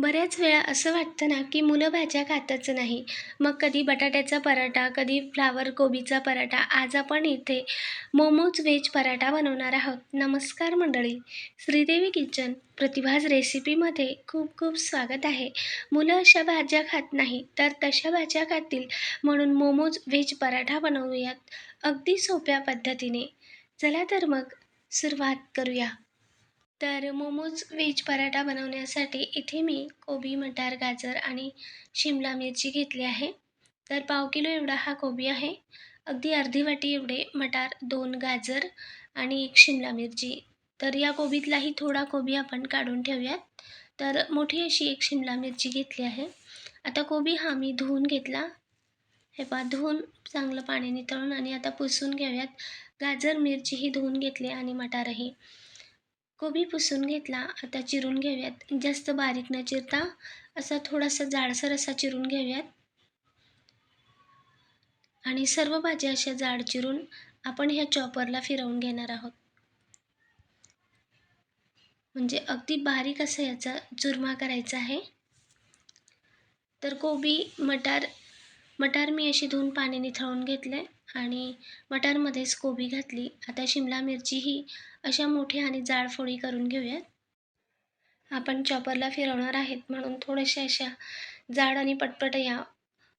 बऱ्याच वेळा असं वाटतं ना, की मुलं भाज्या खातच नाही. मग कधी बटाट्याचा पराठा, कधी फ्लावर कोबीचा पराठा. आज आपण इथे मोमोज व्हेज पराठा बनवणार आहोत. नमस्कार मंडळी, श्रीदेवी किचन प्रतिभाज रेसिपीमध्ये खूप खूप स्वागत आहे. मुलं अशा भाज्या खात नाही, तर तशा भाज्या खातील म्हणून मोमोज व्हेज पराठा बनवूयात अगदी सोप्या पद्धतीने. चला तर मग सुरुवात करूया. तर मोमोज व्हेज पराठा बनवण्यासाठी इथे मी कोबी, मटार, गाजर आणि शिमला मिरची घेतली आहे. तर पाव किलो एवढा हा कोबी आहे. अगदी अर्धी वाटी एवढे मटार, 2 गाजर आणि 1 शिमला मिरची. तर या कोबीतलाही थोडा कोबी आपण काढून ठेवूयात. तर मोठी अशी 1 शिमला मिरची घेतली आहे. आता कोबी हा मी धुवून घेतला. हे पहा धुवून चांगलं पाण्याने नितळून आणि आता पुसून घेऊयात. गाजर, मिरचीही धुवून घेतली आणि मटारही. कोबी पुसून घेतला. आता चिरून घेऊयात. जास्त बारीक न चिरता असा थोडासा जाडसर असा चिरून घेऊयात. आणि सर्व भाज्या अशा जाड चिरून आपण ह्या चॉपरला फिरवून घेणार आहोत. म्हणजे अगदी बारीक असा याचा चुरमा करायचा आहे. तर कोबी, मटार मी अशी धुवून पाणी निथळून घेतले आणि मटारमध्येच कोबी घातली. आता शिमला मिरचीही अशा मोठ्या आणि जाड फोडी करून घेऊयात. आपण चॉपरला फिरवणार आहेत म्हणून थोड्याशा अशा जाड आणि पटपट या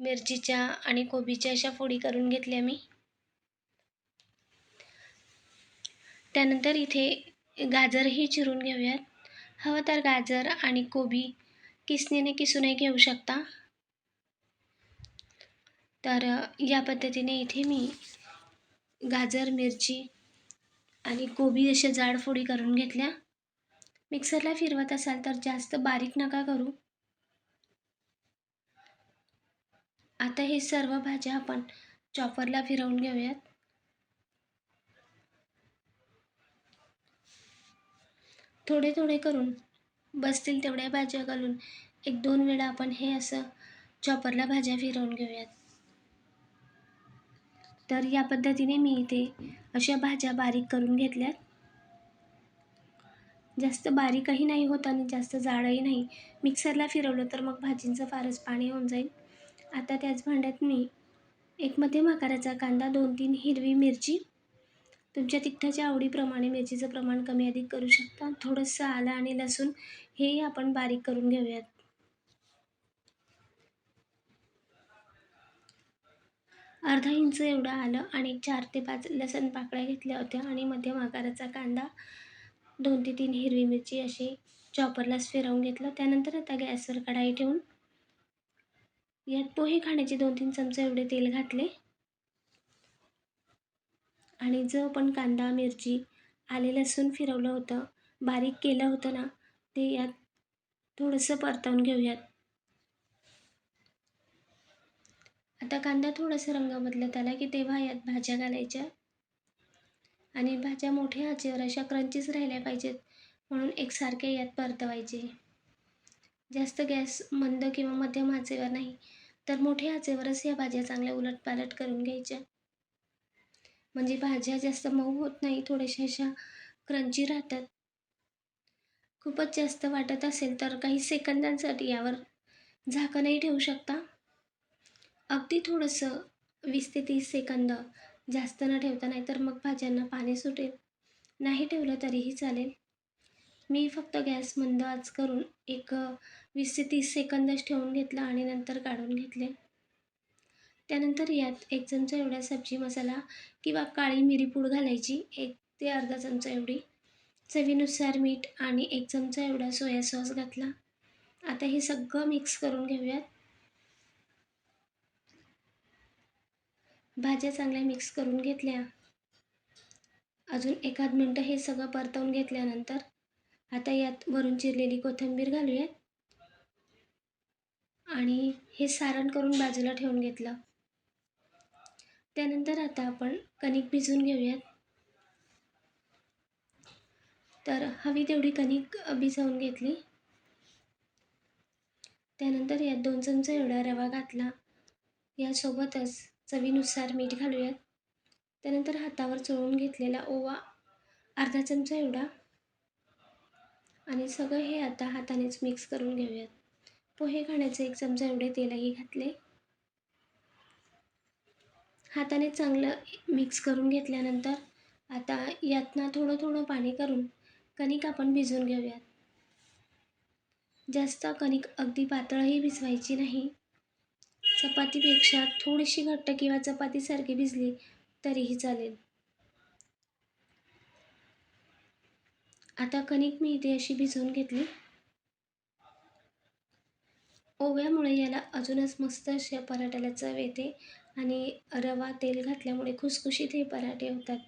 मिरचीच्या आणि कोबीच्या अशा फोडी करून घेतल्या मी. त्यानंतर इथे गाजरही चिरून घेऊयात. हवं तर गाजर आणि कोबी किसणीने किसूनही घेऊ शकता. तर या पद्धतीने इथे मी गाजर, मिरची आणि कोबी अशा जाड फोडी करून घेतल्या. मिक्सरला फिरवत असाल तर जास्त बारीक नका करू. आता हे सर्व भाज्या आपण चॉपरला फिरवून घेऊयात. थोडे थोडे करून बसतील तेवढ्या भाज्या घालून 1-2 वेळा आपण हे असं चॉपरला भाज्या फिरवून घेऊयात. तर या पद्धतीने मी इथे अशा भाज्या बारीक करून घेतल्यात. जास्त बारीकही नाही होत आणि जास्त जाडही नाही. मिक्सरला फिरवलं तर मग भाजींचं फारच पाणी होऊन जाईल. आता त्याच भांड्यात मी एक मध्यम आकाराचा कांदा, 2-3 हिरवी मिरची, तुमच्या तिखटाच्या आवडीप्रमाणे मिरचीचं प्रमाण कमी अधिक करू शकता. थोडंसं आलं आणि लसूण हेही आपण बारीक करून घेऊयात. अर्धा इंच एवढं आलं आणि 4 ते 5 लसूण पाकळ्या घेतल्या होत्या आणि मध्यम आकाराचा कांदा, 2 ते 3 हिरवी मिरची अशी चॉपरलाच फिरवून घेतलं. त्यानंतर आता गॅसवर कढाई ठेवून यात पोहे खाण्याचे 2-3 चमचे एवढे तेल घातले आणि जो आपण कांदा, मिरची, आले लसूण फिरवलं होतं, बारीक केलं होतं ना, ते यात थोडंसं परतवून घेऊयात. आता कांदा थोडासा रंग बदलत आला की तेव्हा यात भाज्या घालायच्या आणि भाज्या मोठ्या आचेवर अशा क्रंचीच राहिल्या पाहिजेत म्हणून एकसारख्या यात परतवायचे. जास्त गॅस मंद किंवा मध्यम आचेवर नाही, तर मोठ्या आचेवरच या भाज्या चांगल्या उलटपालट करून घ्यायच्या. म्हणजे भाज्या जास्त मऊ होत नाही, थोड्याशा अशा क्रंची राहतात. खूपच जास्त वाटत असेल तर काही सेकंदांसाठी यावर झाकणही ठेवू शकता. अगदी थोडंसं 20 ते 30 सेकंद, जास्त न ठेवता, नाही तर मग भाज्यांना पाणी सुटेल. नाही ठेवलं तरीही चालेल. मी फक्त गॅस मंद आच करून एक 20 ते 30 सेकंदच ठेवून घेतलं आणि नंतर काढून घेतले. त्यानंतर यात 1 चमचा एवढा सब्जी मसाला किंवा काळी मिरी पूड घालायची, 1 ते अर्धा चमचा एवढी. चवीनुसार मीठ आणि 1 चमचा एवढा सोया सॉस घातला. आता हे सगळं मिक्स करून घेऊयात. भाज्या चांगल्या मिक्स करून घेतल्या. अजून एखाद मिनटं हे सगळं परतवून घेतल्यानंतर आता यात वरून चिरलेली कोथिंबीर घालूयात आणि हे सारण करून बाजूला ठेवून घेतलं. त्यानंतर आता आपण कणिक भिजवून घेऊयात. तर हवी तेवढी कणिक भिजवून घेतली. त्यानंतर यात 2 चमचे एवढा रवा घातला. यासोबतच चवीनुसार मीठ घालूयात. त्यानंतर हातावर चोळून घेतलेला ओवा अर्धा चमचा एवढा आणि सगळं हे आता हातानेच मिक्स करून घेऊयात. पोहे खाण्याचे 1 चमचा एवढे तेलही घातले. हाताने चांगलं मिक्स करून घेतल्यानंतर आता यातनं थोडं थोडं पाणी करून कणिक आपण भिजवून घेऊयात. जास्त कणिक अगदी पातळही भिजवायची नाही. चपातीपेक्षा थोडीशी घट्ट किंवा चपातीसारखी भिजली तरीही चालेल. आता कणिक मी इथे अशी भिजवून घेतली. ओव्यामुळे याला अजूनच मस्त अशा पराठ्याला चव येते आणि रवा तेल घातल्यामुळे खुसखुशीत हे पराठे होतात.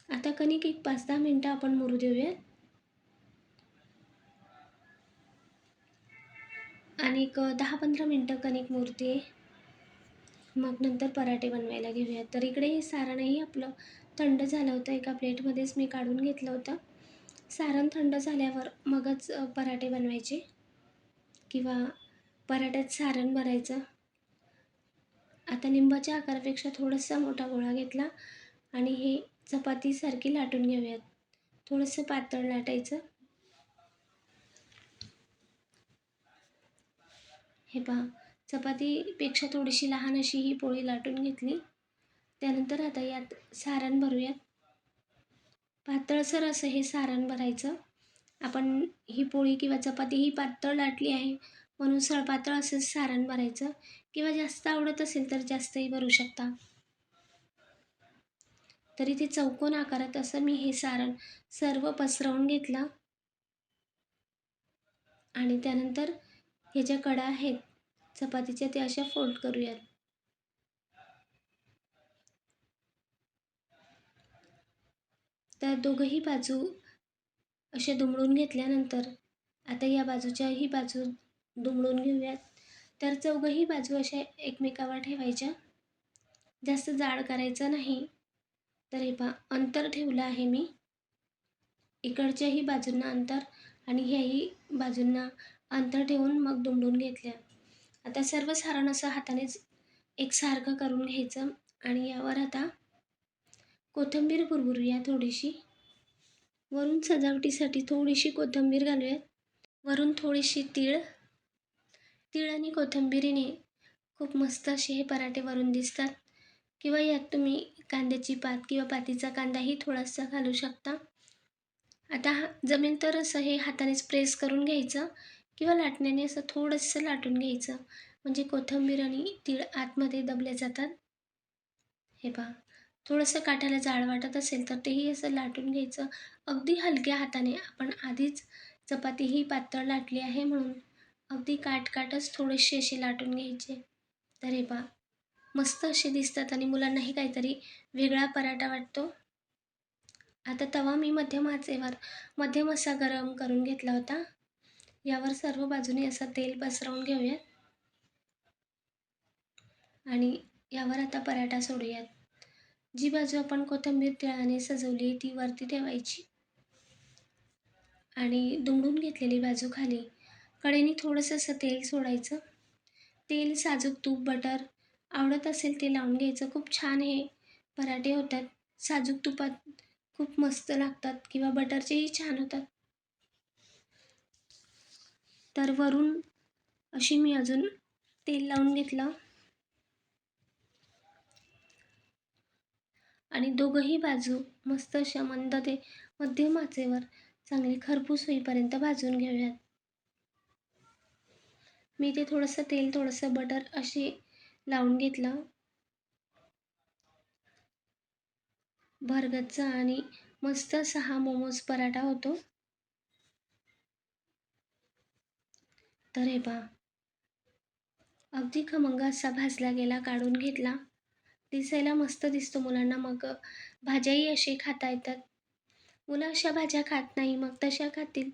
आता कणिक एक 5-10 मिनटं आपण मुरू देऊयात आणि एक 10-15 मिनटं कणिक मुरते. मग नंतर पराठे बनवायला घेऊयात. तर इकडे हे सारणही आपलं थंड झालं होतं. एका प्लेटमध्येच मी काढून घेतलं होतं. सारण थंड झाल्यावर मगच पराठे बनवायचे किंवा पराठ्यात सारण भरायचं. आता लिंबाच्या आकारापेक्षा थोडासा मोठा गोळा घेतला आणि हे चपातीसारखी लाटून घेऊयात. थोडंसं पातळ लाटायचं. हे पहा, चपातीपेक्षा थोडीशी लहान अशी ही पोळी लाटून घेतली. त्यानंतर आता यात सारण भरूयात. पातळसर असं हे सारण भरायचं. आपण ही पोळी किंवा चपाती ही पातळ लाटली आहे म्हणून सळपातळ असं सारण भरायचं किंवा जास्त आवडत असेल तर जास्तही भरू शकता. तर इथे चौकोन आकारात असं मी हे सारण सर्व पसरवून घेतलं आणि त्यानंतर हे ज्या कडा आहेत चपातीच्या त्या अशा फोल्ड करूयात. तर दोघंही बाजू अशा दुमडून घेतल्यानंतर आता या बाजूच्याही बाजू दुमडून घेऊयात. तर चौघंही बाजू अशा एकमेकावर ठेवायच्या. जास्त जाड करायचं नाही. तर हे पहा, अंतर ठेवलं आहे मी. इकडच्याही बाजूंना अंतर आणि ह्याही बाजूंना अंतर ठेवून मग दुमडून घेतल्या. आता सर्व सारण असं हातानेच एकसारखं करून घ्यायचं आणि यावर आता कोथिंबीर भुरभुरूया थोडीशी. वरून सजावटीसाठी थोडीशी कोथिंबीर घालूयात. वरून थोडीशी तीळ आणि कोथिंबीरीने खूप मस्त असे हे पराठे वरून दिसतात. किंवा यात तुम्ही कांद्याची पात किंवा पातीचा कांदाही थोडासा घालू शकता. आता जमेल तर असं हे हातानेच प्रेस करून घ्यायचं किंवा लाटण्याने असं थोडंसं लाटून घ्यायचं. म्हणजे कोथिंबीर आणि तीळ आतमध्ये दबले जातात. हे पहा, थोडंसं काठाला जाड वाटत असेल तर तेही असं लाटून घ्यायचं. अगदी हलक्या हाताने. आपण आधीच चपाती ही पातळ लाटली आहे म्हणून अगदी काठच थोडेसे असे लाटून घ्यायचे. तर हे पहा, मस्त असे दिसतात आणि मुलांनाही काहीतरी वेगळा पराठा वाटतो. आता तवा मी मध्यम असा गरम करून घेतला होता. यावर सर्व बाजूने असं तेल पसरवून घेऊयात आणि यावर आता पराठा सोडूयात. जी बाजू आपण कोथिंबीर तिळाने सजवली ती वरती ठेवायची आणि दुमडून घेतलेली बाजू खाली. कडेने थोडंसं असं तेल सोडायचं. तेल, साजूक तूप, बटर आवडत असेल ते लावून घ्यायचं. खूप छान हे पराठे होतात. साजूक तुपात खूप मस्त लागतात किंवा बटरचेही छान होतात. तर वरून अशी मी अजून तेल लावून घेतलं आणि दोघंही बाजू मस्त अशा मंद ते मध्यम आचेवर चांगली खरपूस होईपर्यंत भाजून घेऊयात. मी ते थोडंसं तेल, थोडंसं बटर असे लावून घेतलं. भरगच्च आणि मस्त असा हा मोमोज पराठा होतो. तर हे पहा, अगदी खमंग असा भाजला गेला, काढून घेतला. दिसायला मस्त दिसतो मुलांना. मग भाज्याही असे खाता येतात. मुलं अशा भाज्या खात नाही, मग तशा खातील.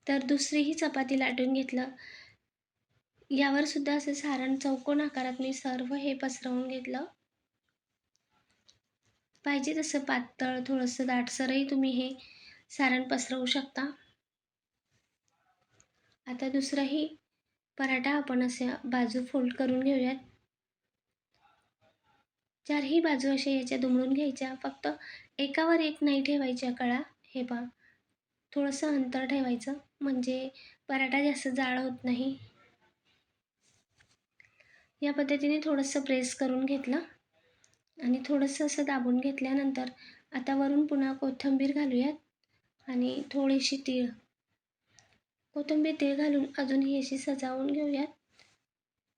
तर दुसरीही चपाती लाटून घेतलं. यावर सुद्धा असं सारण चौकोन आकारात मी सर्व हे पसरवून घेतलं. पाहिजे तसं पातळ, थोडंसं दाटसरही तुम्ही हे सारण पसरवू शकता. आता दुसराही पराठा आपण अशा बाजू फोल्ड करून घेऊयात. चारही बाजू अशा याच्या दुमडून घ्यायच्या. फक्त एकावर एक नाही ठेवायच्या कळा. हे पहा, थोडंसं अंतर ठेवायचं म्हणजे पराठा जास्त जाड होत नाही. या पद्धतीने थोडंसं प्रेस करून घेतलं आणि थोडंसं असं दाबून घेतल्यानंतर आता वरून पुन्हा कोथिंबीर घालूयात आणि थोडीशी तीळ. कोथिंबीर तीळ घालून अजून ही अशी सजावून घेऊयात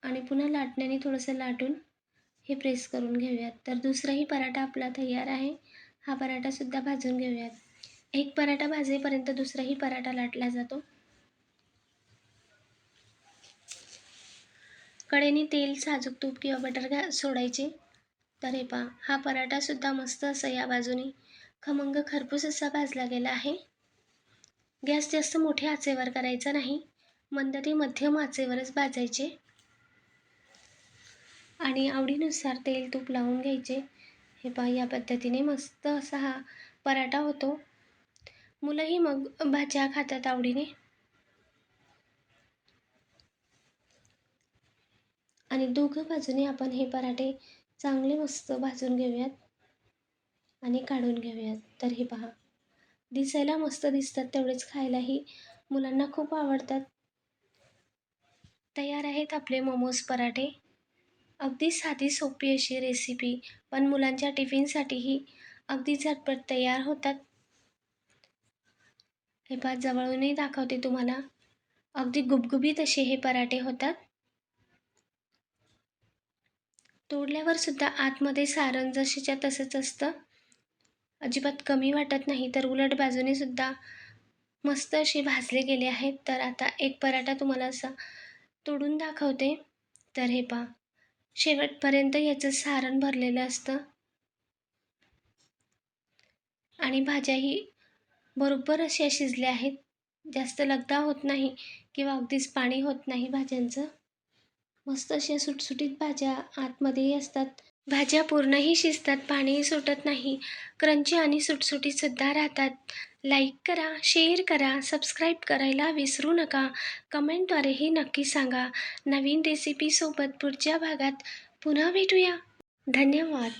आणि पुन्हा लाटण्याने थोडंसं लाटून हे प्रेस करून घेऊयात. तर दुसराही पराठा आपला तयार आहे. हा पराठासुद्धा भाजून घेऊयात. एक पराठा भाजेपर्यंत दुसराही पराठा लाटला जातो. कढईने तेल, साजूक तूप किंवा बटर सोडायचे. तर हे पहा, हा पराठासुद्धा मस्त असा या बाजूने खमंग खरपूस असा भाजला गेला आहे. गॅस जास्त मोठ्या आचेवर करायचा नाही, मंद ते मध्यम आचेवरच भाजायचे आणि आवडीनुसार तेल तूप लावून घ्यायचे. हे पहा, या पद्धतीने मस्त असा हा पराठा होतो. मुलंही मग भाज्या खातात आवडीने आणि दोघं बाजूने आपण हे पराठे चांगले मस्त भाजून घेऊयात आणि काढून घेऊयात. तर हे पहा, दिसायला मस्त दिसतात तेवढेच खायलाही मुलांना खूप आवडतात. तयार आहेत आपले मोमोज पराठे. अगदी साधी सोपी अशी रेसिपी, पण मुलांच्या टिफिनसाठीही अगदी झटपट तयार होतात. हे पहा, जवळूनही दाखवते तुम्हाला. अगदी गुबगुबीत असे हे पराठे होतात. तोडल्यावर सुद्धा आतमध्ये सारण जसेच्या तसंच असतं. अजिबात कमी वाटत नाही, तर उलट बाजूने सुद्धा मस्त असे भाजले गेले आहेत. तर आता एक पराठा तुम्हाला असा तोडून दाखवते. तर हे पहा, शेवटपर्यंत याचं सारण भरलेलं असतं आणि भाज्याही बरोबर अशा शिजल्या आहेत. जास्त लगदा होत नाही किंवा अगदीच पाणी होत नाही भाज्यांचं. मस्त अशा सुटसुटीत भाज्या आतमध्येही असतात. भाज्या पूर्णही शिजतात, पाणीही सुटत नाही. क्रंची आणि सुटसुटीतसुद्धा राहतात. लाईक करा, शेअर करा, सबस्क्राईब करायला विसरू नका. कमेंटद्वारेही नक्की सांगा. नवीन रेसिपीसोबत पुढच्या भागात पुन्हा भेटूया. धन्यवाद.